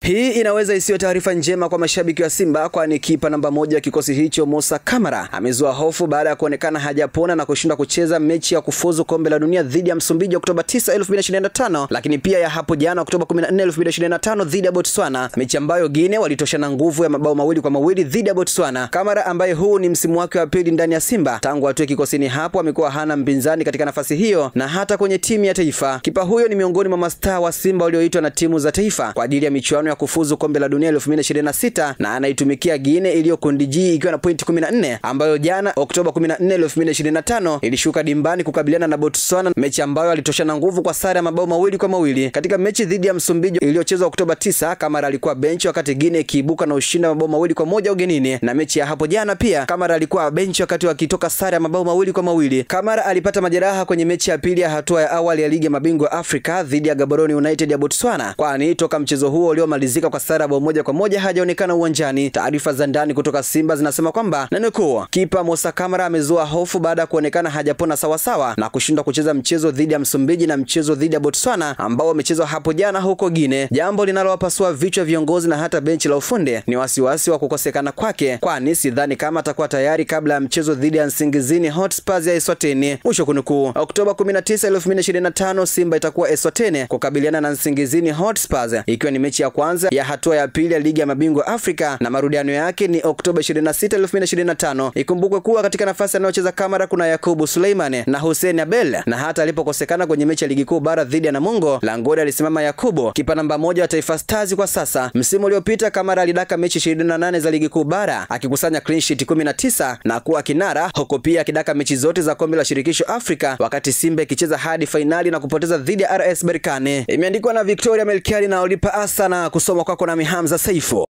Hii inaweza isiyo taarifa njema kwa mashabiki wa Simba, kwani kipa namba 1 wa kikosi hicho Moussa Camara amezua hofu baada ya kuonekana hajapona na kushindwa kucheza mechi ya kufuzu kombe la dunia dhidi ya Msumbiji Oktoba 9, 2025, lakini pia ya hapo jana Oktoba 14, 2025 dhidi ya Botswana, mechi ambayo Guinea walitoshana nguvu ya mabao 2-2 dhidi ya Botswana. Camara ambaye huu ni msimu wake wa pili ndani ya Simba tangu atoe kikosini hapo amekuwa hana mpinzani katika nafasi hiyo na hata kwenye timu ya taifa. Kipa huyo ni miongoni mwa mastaa wa Simba walioitwa na timu za taifa kwa ajili ya michuano ya kufuzu kombe la dunia 2026 na anaitumikia Guinea iliyo kundi G ikiwa na pointi 14, ambayo jana Oktoba 14, 2025 ilishuka dimbani kukabiliana na Botswana, mechi ambayo alitoshana nguvu kwa sare ya mabao 2-2. Katika mechi dhidi ya Msumbiji iliyochezwa Oktoba 9, Camara alikuwa benchi wakati Guinea ikiibuka na ushindi wa mabao 2-1 ugenini, na mechi ya hapo jana pia Camara alikuwa benchi wakati wakitoka sare ya mabao 2-2. Camara alipata majeraha kwenye mechi ya pili ya hatua ya awali ya ligi ya mabingwa Afrika dhidi ya Gaborone United ya Botswana, kwani toka mchezo huo uliomalizika kwa sare ya bao 1-1 hajaonekana uwanjani. Taarifa za ndani kutoka Simba zinasema kwamba kipa Moussa Camara amezua hofu baada ya kuonekana hajapona sawasawa na kushindwa kucheza mchezo dhidi ya Msumbiji na mchezo dhidi ya Botswana ambao wamechezwa hapo jana huko Guinea, jambo linalowapasua vichwa viongozi na hata benchi la ufundi. Ni wasiwasi wa kukosekana kwake, kwani sidhani kama atakuwa tayari kabla ya mchezo dhidi ya Nsingizini Hotspurs ya Eswatini. Mwisho kunukuu. Oktoba 19, 2025 Simba itakuwa Eswatini kukabiliana na Nsingizini Hotspurs, ikiwa ni mechi ya kwanza ya hatua ya pili ya ligi ya mabingwa Afrika, na marudiano yake ni Oktoba 26, 2025. Ikumbukwe kuwa katika nafasi anayocheza Camara kuna Yakubu Suleiman na Hussein Abel, na hata alipokosekana kwenye mechi ya ligi kuu bara dhidi ya Namungo, langoni alisimama Yakubu, kipa namba 1 wa Taifa Stars kwa sasa. Msimu uliopita Camara alidaka mechi 28 za ligi kuu bara akikusanya clean sheet 19 na kuwa kinara, huko pia akidaka mechi zote za kombe la shirikisho Afrika, wakati Simba ikicheza hadi finali na kupoteza dhidi ya RS Berkane. Imeandikwa na Victoria Melkiari na Olipa Asana, kusoma kwako na Hamza Saifu.